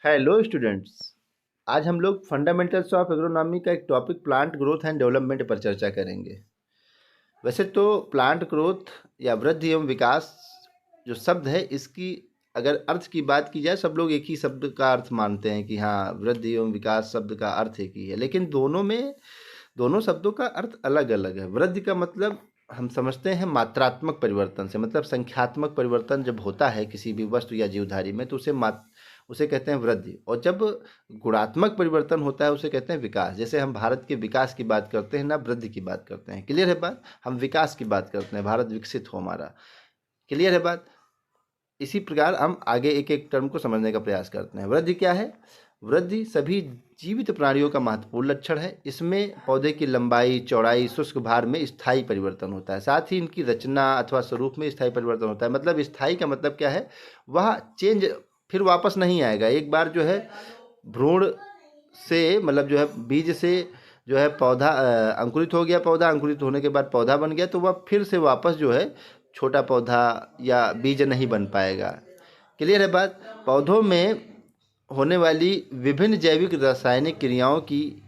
Hello students. आज हम लोग फंडामेंटल्स ऑफ एग्रोनॉमी का एक topic plant growth and development पर चर्चा करेंगे। वैसे तो प्लांट ग्रोथ या वृद्धि एवं विकास जो शब्द है, इसकी अगर अर्थ की बात की जाए, सब लोग एक ही शब्द का अर्थ मानते हैं कि हाँ, वृद्धि एवं विकास शब्द का अर्थ एक ही है। लेकिन दोनों शब्दों का अर्थ अलग अलग है। वृद्धि का मतलब हम समझते हैं मात्रात्मक परिवर्तन से, मतलब संख्यात्मक परिवर्तन जब होता है किसी भी वस्तु या जीवधारी में, तो उसे कहते हैं वृद्धि। और जब गुणात्मक परिवर्तन होता है उसे कहते हैं विकास। जैसे हम भारत के विकास की बात करते हैं ना, वृद्धि की बात करते हैं। क्लियर है बात? हम विकास की बात करते हैं, भारत विकसित हो हमारा। क्लियर है बात? इसी प्रकार हम आगे एक एक टर्म को समझने का प्रयास करते हैं। वृद्धि क्या है? वृद्धि सभी जीवित प्राणियों का महत्वपूर्ण लक्षण है। इसमें पौधे की लंबाई, चौड़ाई, शुष्क भार में स्थायी परिवर्तन होता है। साथ ही इनकी रचना अथवा स्वरूप में स्थायी परिवर्तन होता है। मतलब स्थायी का मतलब क्या है? वह चेंज फिर वापस नहीं आएगा। एक बार जो है भ्रूण से, मतलब जो है बीज से जो है पौधा अंकुरित हो गया, पौधा अंकुरित होने के बाद पौधा बन गया, तो वह फिर से वापस जो है छोटा पौधा या बीज नहीं बन पाएगा। क्लियर है बात? पौधों में होने वाली विभिन्न जैविक रासायनिक क्रियाओं की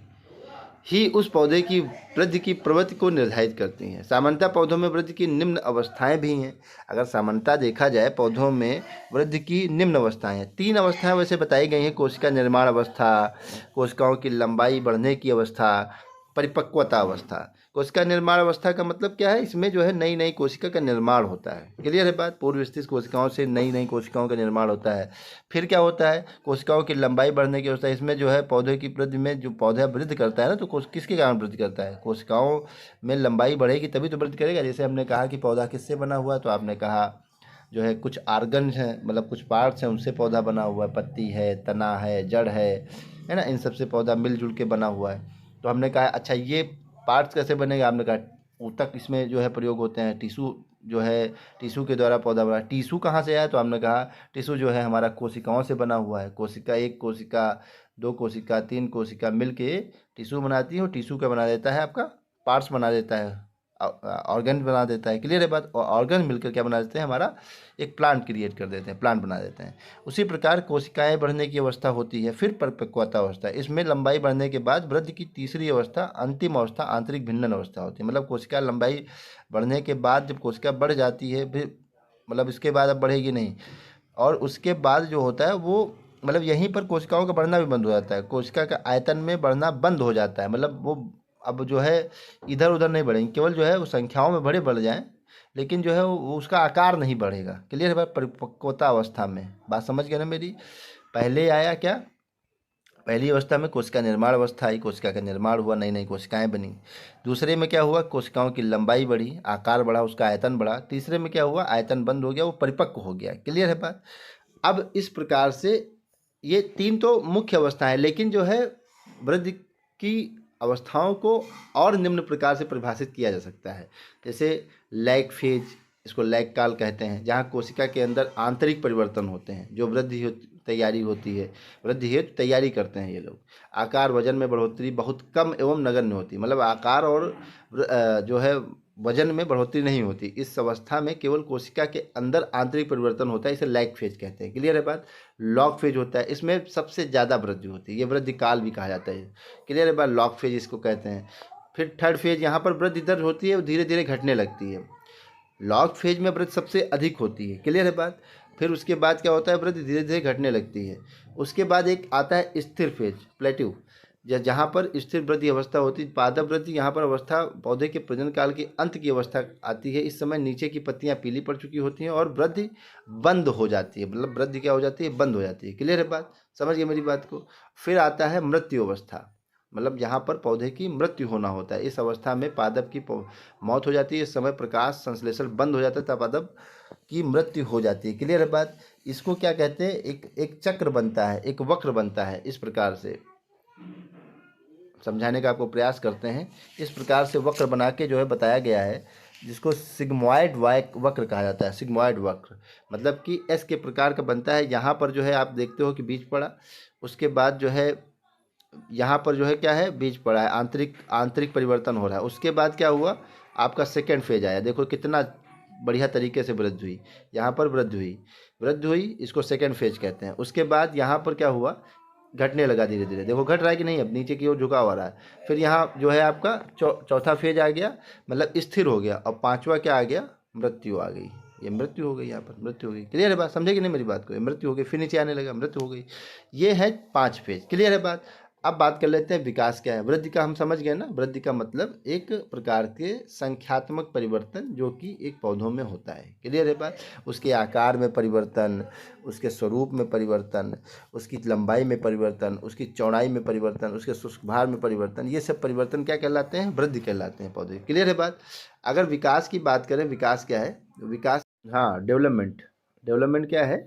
ही उस पौधे की वृद्धि की प्रवृत्ति को निर्धारित करती हैं। सामान्यतः पौधों में वृद्धि की निम्न अवस्थाएं भी हैं। अगर सामान्यतः देखा जाए, पौधों में वृद्धि की निम्न अवस्थाएं हैं। 3 अवस्थाएं वैसे बताई गई हैं: कोशिका निर्माण अवस्था, कोशिकाओं की लंबाई बढ़ने की अवस्था, परिपक्वता अवस्था। कोशिका निर्माण अवस्था का मतलब क्या है? इसमें जो है नई नई कोशिका का निर्माण होता है। क्लियर है बात? पूर्व स्थित कोशिकाओं से नई नई कोशिकाओं का निर्माण होता है। फिर क्या होता है? कोशिकाओं की लंबाई बढ़ने की अवस्था। इसमें जो है पौधे की वृद्धि में, जो पौधा वृद्धि करता है ना, तो किसके कारण वृद्धि करता है? कोशिकाओं में लंबाई बढ़ेगी तभी तो वृद्धि करेगा। जैसे हमने कहा कि पौधा किससे बना हुआ है, तो आपने कहा जो है कुछ आर्गन हैं, मतलब कुछ पार्ट्स हैं, उनसे पौधा बना हुआ है। पत्ती है, तना है, जड़ है ना, इन सब से पौधा मिलजुल के बना हुआ है। तो हमने कहा अच्छा, ये पार्ट्स कैसे बनेगा? आपने कहा ऊतक इसमें जो है प्रयोग होते हैं। टिश्यू जो है, टिश्यू के द्वारा पौधा बना। टिश्यू कहाँ से आया? तो हमने कहा टिश्यू जो है हमारा कोशिकाओं से बना हुआ है। कोशिका, एक कोशिका, दो कोशिका, तीन कोशिका मिल के टिश्यू बनाती है, और टिश्यू का बना देता है आपका पार्ट्स बना देता है, ऑर्गन बना देता है। क्लियर है बात? और ऑर्गन मिलकर क्या बना देते हैं? हमारा एक प्लांट क्रिएट कर देते हैं, प्लांट बना देते हैं। उसी प्रकार कोशिकाएं बढ़ने की अवस्था होती है। फिर परिपक्वता अवस्था। इसमें लंबाई बढ़ने के बाद वृद्धि की तीसरी अवस्था, अंतिम अवस्था, आंतरिक भिन्नन अवस्था होती है। मतलब कोशिका लंबाई बढ़ने के बाद जब कोशिका बढ़ जाती है, फिर मतलब इसके बाद अब बढ़ेगी नहीं, और उसके बाद जो होता है वो, मतलब यहीं पर कोशिकाओं का बढ़ना भी बंद हो जाता है। कोशिका का आयतन में बढ़ना बंद हो जाता है। मतलब वो अब जो है इधर उधर नहीं बढ़ेंगे, केवल जो है वो संख्याओं में बढ़ जाएं, लेकिन जो है वो उसका आकार नहीं बढ़ेगा। क्लियर है बात? परिपक्वता अवस्था में। बात समझ गए ना मेरी? पहले आया क्या? पहली अवस्था में कोशिका निर्माण अवस्था आई, कोशिका का निर्माण हुआ, नई नई कोशिकाएं बनी। दूसरे में क्या हुआ? कोशिकाओं की लंबाई बढ़ी, आकार बढ़ा, उसका आयतन बढ़ा। तीसरे में क्या हुआ? आयतन बंद हो गया, वो परिपक्व हो गया। क्लियर है बात? अब इस प्रकार से ये 3 तो मुख्य अवस्थाएं, लेकिन जो है वृद्धि की अवस्थाओं को और निम्न प्रकार से परिभाषित किया जा सकता है। जैसे लैग फेज, इसको लैग काल कहते हैं, जहाँ कोशिका के अंदर आंतरिक परिवर्तन होते हैं, जो तैयारी होती है, वृद्धि हेतु तैयारी करते हैं ये लोग। आकार, वजन में बढ़ोतरी बहुत कम एवं नगण्य होती है। मतलब आकार और जो है वजन में बढ़ोतरी नहीं होती। इस अवस्था में केवल कोशिका के अंदर आंतरिक परिवर्तन होता है, इसे लैग फेज कहते हैं। क्लियर है बात? लॉग फेज होता है, इसमें सबसे ज़्यादा वृद्धि होती है, ये वृद्धि काल भी कहा जाता है। क्लियर है बात? लॉग फेज इसको कहते हैं। फिर थर्ड फेज, यहाँ पर वृद्धि दर होती है, वो धीरे धीरे घटने लगती है। लॉग फेज में वृद्धि सबसे अधिक होती है। क्लियर है बात? फिर उसके बाद क्या होता है? वृद्धि धीरे धीरे घटने लगती है। उसके बाद एक आता है स्थिर फेज, प्लेट्यू, जहाँ पर स्थिर वृद्धि अवस्था होती है। पादप वृद्धि, यहाँ पर अवस्था पौधे के प्रजनन काल के अंत की अवस्था आती है। इस समय नीचे की पत्तियां पीली पड़ चुकी होती हैं और वृद्धि बंद हो जाती है। मतलब वृद्धि क्या हो जाती है? बंद हो जाती है। क्लियर है बात? समझ गए मेरी बात को? फिर आता है मृत्यु अवस्था, मतलब यहाँ पर पौधे की मृत्यु होना होता है। इस अवस्था में पादप की मौत हो जाती है। इस समय प्रकाश संश्लेषण बंद हो जाता है, तब पादप की मृत्यु हो जाती है। क्लियर है बात? इसको क्या कहते हैं? एक एक चक्र बनता है, एक वक्र बनता है। इस प्रकार से समझाने का आपको प्रयास करते हैं। इस प्रकार से वक्र बना के जो है बताया गया है, जिसको सिग्मॉइड वक्र कहा जाता है। सिग्मॉइड वक्र मतलब कि एस के प्रकार का बनता है। यहाँ पर जो है आप देखते हो कि बीज पड़ा, उसके बाद जो है यहाँ पर जो है क्या है? बीज पड़ा है, आंतरिक आंतरिक परिवर्तन हो रहा है। उसके बाद क्या हुआ? आपका सेकेंड फेज आया। देखो कितना बढ़िया तरीके से वृद्धि हुई, यहाँ पर वृद्धि हुई। वृद्धि हुई, इसको सेकेंड फेज कहते हैं। उसके बाद यहाँ पर क्या हुआ, घटने लगा धीरे धीरे, देखो घट रहा है कि नहीं, अब नीचे की ओर झुका हुआ रहा है। फिर यहाँ जो है आपका चौथा फेज आ गया, मतलब स्थिर हो गया। और पांचवा क्या आ गया, मृत्यु आ गई। ये मृत्यु हो गई, यहाँ पर मृत्यु हो गई। क्लियर है बात, समझे कि नहीं मेरी बात को, ये मृत्यु हो गई, फिर नीचे आने लगा, मृत्यु हो गई। ये है 5 फेज। क्लियर है बात। अब बात कर लेते हैं विकास क्या है। वृद्धि का हम समझ गए ना, वृद्धि का मतलब एक प्रकार के संख्यात्मक परिवर्तन जो कि एक पौधों में होता है। क्लियर है बात। उसके आकार में परिवर्तन, उसके स्वरूप में परिवर्तन, उसकी लंबाई में परिवर्तन, उसकी चौड़ाई में परिवर्तन, उसके शुष्क भार में परिवर्तन, ये सब परिवर्तन क्या कहलाते हैं, वृद्धि कहलाते हैं पौधे। क्लियर है बात। अगर विकास की बात करें, विकास क्या है, विकास, हाँ, डेवलपमेंट। डेवलपमेंट क्या है,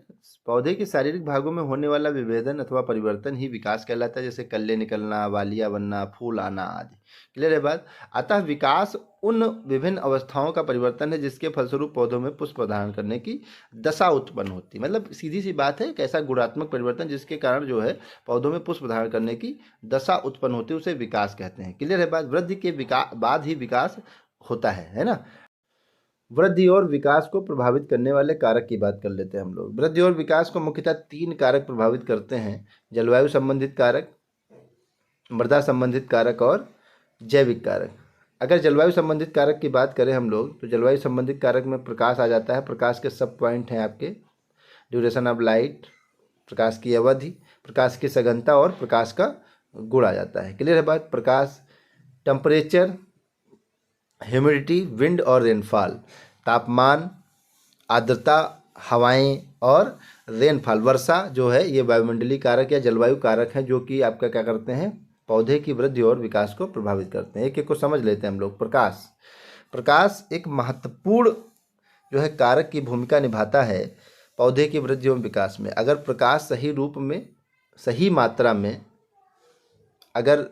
पौधे के शारीरिक भागों में होने वाला विभेदन अथवा परिवर्तन ही विकास कहलाता है, जैसे कल्ले निकलना, वालिया बनना, फूल आना आदि। क्लियर है बात। अतः विकास उन विभिन्न अवस्थाओं का परिवर्तन है जिसके फलस्वरूप पौधों में पुष्प प्रदान करने की दशा उत्पन्न होती है। मतलब सीधी सी बात है, कैसा गुणात्मक परिवर्तन जिसके कारण जो है पौधों में पुष्प प्रदान करने की दशा उत्पन्न होती है, उसे विकास कहते हैं। क्लियर है बात। वृद्धि के बाद ही विकास होता है ना। वृद्धि और विकास को प्रभावित करने वाले कारक की बात कर लेते हैं हम लोग। वृद्धि और विकास को मुख्यतः 3 कारक प्रभावित करते हैं: जलवायु संबंधित कारक, मृदा संबंधित कारक और जैविक कारक। अगर जलवायु संबंधित कारक की बात करें हम लोग, तो जलवायु संबंधित कारक में प्रकाश आ जाता है। प्रकाश के सब पॉइंट हैं आपके: ड्यूरेशन ऑफ लाइट, प्रकाश की अवधि, प्रकाश की सघनता और प्रकाश का गुण आ जाता है। क्लियर है बात। प्रकाश, टेम्परेचर, ह्यूमिडिटी, विंड और रेनफॉल, तापमान, आर्द्रता, हवाएं और रेनफॉल, वर्षा जो है, ये वायुमंडलीय कारक या जलवायु कारक हैं जो कि आपका क्या करते हैं, पौधे की वृद्धि और विकास को प्रभावित करते हैं। एक एक को समझ लेते हैं हम लोग। प्रकाश, प्रकाश एक महत्वपूर्ण जो है कारक की भूमिका निभाता है पौधे की वृद्धि एवं विकास में। अगर प्रकाश सही रूप में, सही मात्रा में, अगर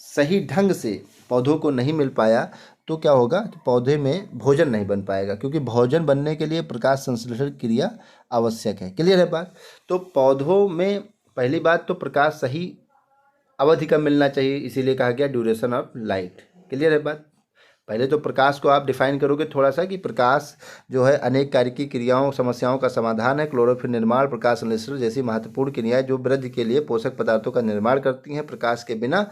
सही ढंग से पौधों को नहीं मिल पाया तो क्या होगा कि पौधे में भोजन नहीं बन पाएगा, क्योंकि भोजन बनने के लिए प्रकाश संश्लेषण क्रिया आवश्यक है। क्लियर है बात। तो पौधों में पहली बात तो प्रकाश सही अवधि का मिलना चाहिए, इसीलिए कहा गया ड्यूरेशन ऑफ लाइट। क्लियर है बात। पहले तो प्रकाश को आप डिफाइन करोगे थोड़ा सा कि प्रकाश जो है अनेक कार्य की क्रियाओं, समस्याओं का समाधान है। क्लोरोफिल निर्माण, प्रकाश संश्लेषण जैसी महत्वपूर्ण क्रियाएं जो वृद्धि के लिए पोषक पदार्थों का निर्माण करती हैं, प्रकाश के बिना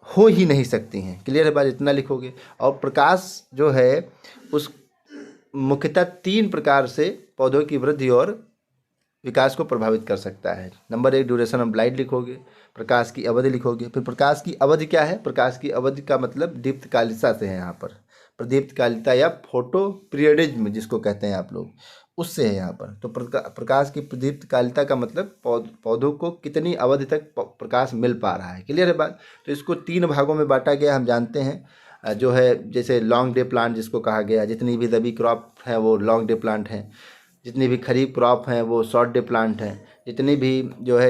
हो ही नहीं सकती हैं। क्लियर है बात, इतना लिखोगे। और प्रकाश जो है उस मुख्यतः 3 प्रकार से पौधों की वृद्धि और विकास को प्रभावित कर सकता है। नंबर 1 ड्यूरेशन ऑफ लाइट लिखोगे, प्रकाश की अवधि लिखोगे। फिर प्रकाश की अवधि क्या है, प्रकाश की अवधि का मतलब दीप्तकालिता से है यहाँ पर, प्रदीप्तकालिता या फोटो पीरियडिज्म जिसको कहते हैं आप लोग, उससे है यहाँ पर। तो प्रकाश की प्रदीप्तकालिता का मतलब पौधों को कितनी अवधि तक प्रकाश मिल पा रहा है। क्लियर है बात। तो इसको 3 भागों में बांटा गया, हम जानते हैं जो है, जैसे लॉन्ग डे प्लांट जिसको कहा गया, जितनी भी रबी क्रॉप है वो लॉन्ग डे प्लांट हैं, जितनी भी खरीफ क्रॉप हैं वो शॉर्ट डे प्लांट हैं, जितनी भी जो है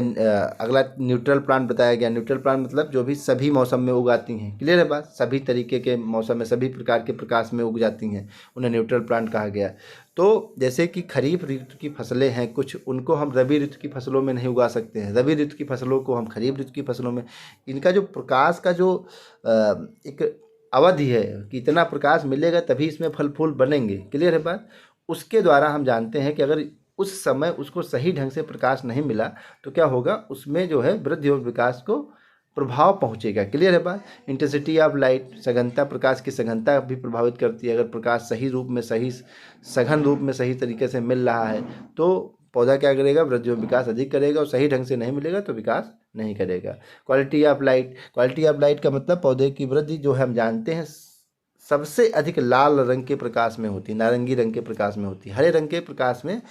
अगला न्यूट्रल प्लांट बताया गया। न्यूट्रल प्लांट मतलब जो भी सभी मौसम में उगाती हैं। क्लियर है बात। सभी तरीके के मौसम में, सभी प्रकार के प्रकाश में उग जाती हैं, उन्हें न्यूट्रल प्लांट कहा गया। तो जैसे कि खरीफ ऋतु की फसलें हैं कुछ, उनको हम रबी ऋतु की फसलों में नहीं उगा सकते हैं, रबी ऋतु की फसलों को हम खरीफ ऋतु की फसलों में। इनका जो प्रकाश का जो एक अवधि है कि इतना प्रकाश मिलेगा तभी इसमें फल फूल बनेंगे। क्लियर है बात। उसके द्वारा हम जानते हैं कि अगर उस समय उसको सही ढंग से प्रकाश नहीं मिला तो क्या होगा, उसमें जो है वृद्धि और विकास को प्रभाव पहुंचेगा। क्लियर है बात। इंटेंसिटी ऑफ लाइट, सघनता, प्रकाश की सघनता भी प्रभावित करती है। अगर प्रकाश सही रूप में, सही सघन रूप में, सही तरीके से मिल रहा है तो पौधा क्या करेगा, वृद्धि और विकास अधिक करेगा, और सही ढंग से नहीं मिलेगा तो विकास नहीं करेगा। Quality of light, quality of light का मतलब पौधे की वृद्धि जो है हम जानते हैं सबसे अधिक लाल रंग के प्रकाश में होती है, नारंगी रंग के प्रकाश में होती है। हरे रंग के प्रकाश में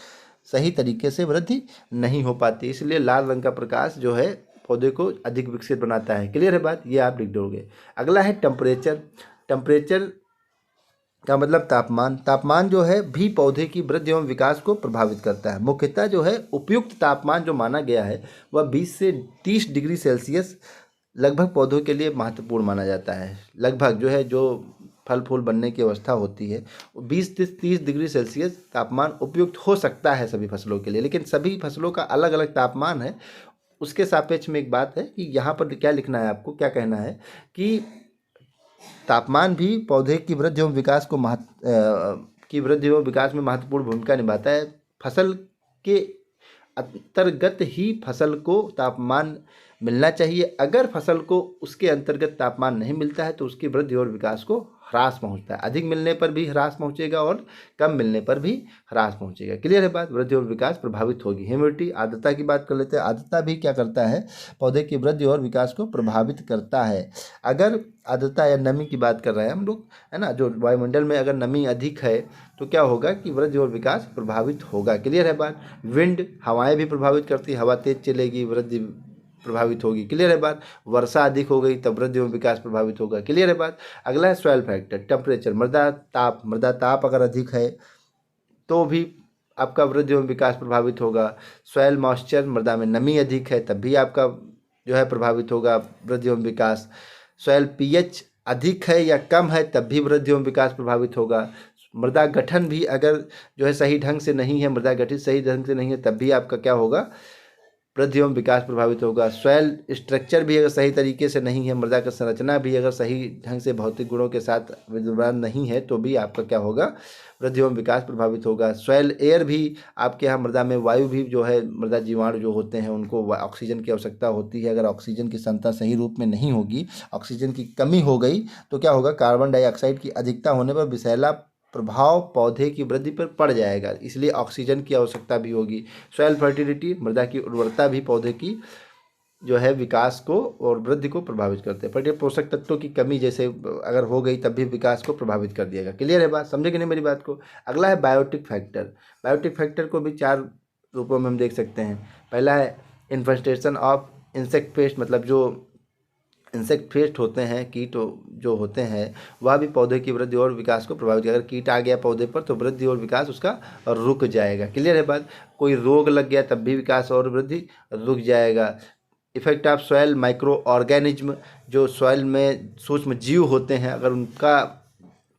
सही तरीके से वृद्धि नहीं हो पाती, इसलिए लाल रंग का प्रकाश जो है पौधे को अधिक विकसित बनाता है। क्लियर है बात, ये आप लिख दोगे। अगला है टेम्परेचर। टेम्परेचर का मतलब तापमान। तापमान जो है भी पौधे की वृद्धि एवं विकास को प्रभावित करता है। मुख्यतः जो है उपयुक्त तापमान जो माना गया है वह 20 से 30 डिग्री सेल्सियस लगभग पौधों के लिए महत्वपूर्ण माना जाता है। लगभग जो है, जो फल फूल बनने की अवस्था होती है, 20 से 30 डिग्री सेल्सियस तापमान उपयुक्त हो सकता है सभी फसलों के लिए, लेकिन सभी फसलों का अलग अलग तापमान है। उसके सापेक्ष में एक बात है कि यहाँ पर क्या लिखना है आपको, क्या कहना है कि तापमान भी पौधे की वृद्धि एवं विकास को वृद्धि एवं विकास में महत्वपूर्ण भूमिका निभाता है। फसल के अंतर्गत ही फसल को तापमान मिलना चाहिए। अगर फसल को उसके अंतर्गत तापमान नहीं मिलता है तो उसकी वृद्धि और विकास को ह्रास पहुंचता है। अधिक मिलने पर भी ह्रास पहुंचेगा और कम मिलने पर भी ह्रास पहुंचेगा। क्लियर है बात? वृद्धि और विकास प्रभावित होगी। ह्यूमिडिटी, आर्द्रता की बात कर लेते हैं। आर्द्रता भी क्या करता है? पौधे की वृद्धि और विकास को प्रभावित करता है। अगर आर्द्रता या नमी की बात कर रहे हैं हम लोग, है ना, जो वायुमंडल में अगर नमी अधिक है तो क्या होगा कि वृद्धि और विकास प्रभावित होगा। क्लियर है बात? विंड, हवाएं भी प्रभावित करती है। हवा तेज चलेगी, वृद्धि प्रभावित होगी। क्लियर है बात? वर्षा अधिक हो गई तब वृद्धि एवं विकास प्रभावित होगा। क्लियर है बात? अगला है सॉइल फैक्टर, टेम्परेचर, मृदा ताप अगर अधिक है तो भी आपका वृद्धि एवं विकास प्रभावित होगा। सॉइल मॉइस्चर, मृदा में नमी अधिक है तब भी आपका जो है प्रभावित होगा वृद्धि एवं विकास। सॉइल पीएच अधिक है या कम है तब भी वृद्धि एवं विकास प्रभावित होगा। मृदा गठन भी अगर जो है सही ढंग से नहीं है, मृदा गठित सही ढंग से नहीं है तब भी आपका क्या होगा? वृद्धि एवं विकास प्रभावित होगा। सॉइल स्ट्रक्चर भी अगर सही तरीके से नहीं है, मृदा का संरचना भी अगर सही ढंग से भौतिक गुणों के साथ विद्यमान नहीं है तो भी आपका क्या होगा? वृद्धि एवं विकास प्रभावित होगा। सॉइल एयर भी आपके यहाँ, मृदा में वायु भी जो है, मृदा जीवाणु जो होते हैं उनको ऑक्सीजन की आवश्यकता होती है। अगर ऑक्सीजन की क्षमता सही रूप में नहीं होगी, ऑक्सीजन की कमी हो गई तो क्या होगा? कार्बन डाइऑक्साइड की अधिकता होने पर विषैला प्रभाव पौधे की वृद्धि पर पड़ जाएगा, इसलिए ऑक्सीजन की आवश्यकता भी होगी। सॉइल फर्टिलिटी, मृदा की उर्वरता भी पौधे की जो है विकास को और वृद्धि को प्रभावित करते हैं। फर्टिलिटी, पोषक तत्वों की कमी जैसे अगर हो गई तब भी विकास को प्रभावित कर दिएगा। क्लियर है बात? समझे कि नहीं मेरी बात को? अगला है बायोटिक फैक्टर। बायोटिक फैक्टर को भी 4 रूपों में हम देख सकते हैं। पहला है इन्फेस्टेशन ऑफ इंसेक्ट पेस्ट, मतलब जो इंसेक्ट पेस्ट होते हैं, कीट जो होते हैं, वह भी पौधे की वृद्धि और विकास को प्रभावित करेगा। अगर कीट आ गया पौधे पर तो वृद्धि और विकास उसका रुक जाएगा। क्लियर है बात? कोई रोग लग गया तब भी विकास और वृद्धि रुक जाएगा। Effect of soil micro organism, जो सॉइल में सूक्ष्म जीव होते हैं, अगर उनका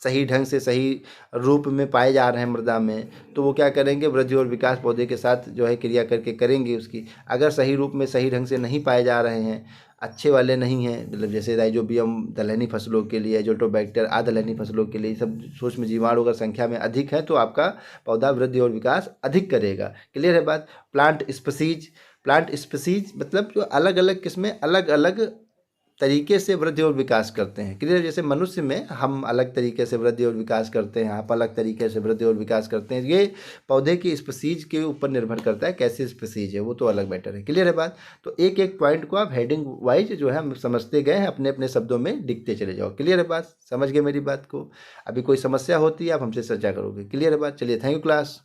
सही ढंग से सही रूप में पाए जा रहे हैं मृदा में तो वो क्या करेंगे? वृद्धि और विकास पौधे के साथ जो है क्रिया करके करेंगे उसकी। अगर सही रूप में सही ढंग से नहीं पाए जा रहे हैं, अच्छे वाले नहीं हैं, मतलब जैसे राइजोबियम दलहनी फसलों के लिए, एजोटोबैक्टर अदलहनी फसलों के लिए, सब सूक्ष्म जीवाणु अगर संख्या में अधिक है तो आपका पौधा वृद्धि और विकास अधिक करेगा। क्लियर है बात? प्लांट स्पीसीज, प्लांट स्पीसीज मतलब जो अलग अलग किस्में अलग अलग तरीके से वृद्धि और विकास करते हैं। क्लियर? जैसे मनुष्य में हम अलग तरीके से वृद्धि और विकास करते हैं, आप अलग तरीके से वृद्धि और विकास करते हैं। ये पौधे की स्पीसीज के ऊपर निर्भर करता है, कैसी स्पीसीज है वो तो अलग मैटर है। क्लियर है बात? तो एक एक पॉइंट को आप हेडिंग वाइज जो है हम समझते गए हैं, अपने अपने शब्दों में लिखते चले जाओ। क्लियर है बात? समझ गए मेरी बात को? अभी कोई समस्या होती है आप हमसे चर्चा करोगे। क्लियर है बात? चलिए, थैंक यू क्लास।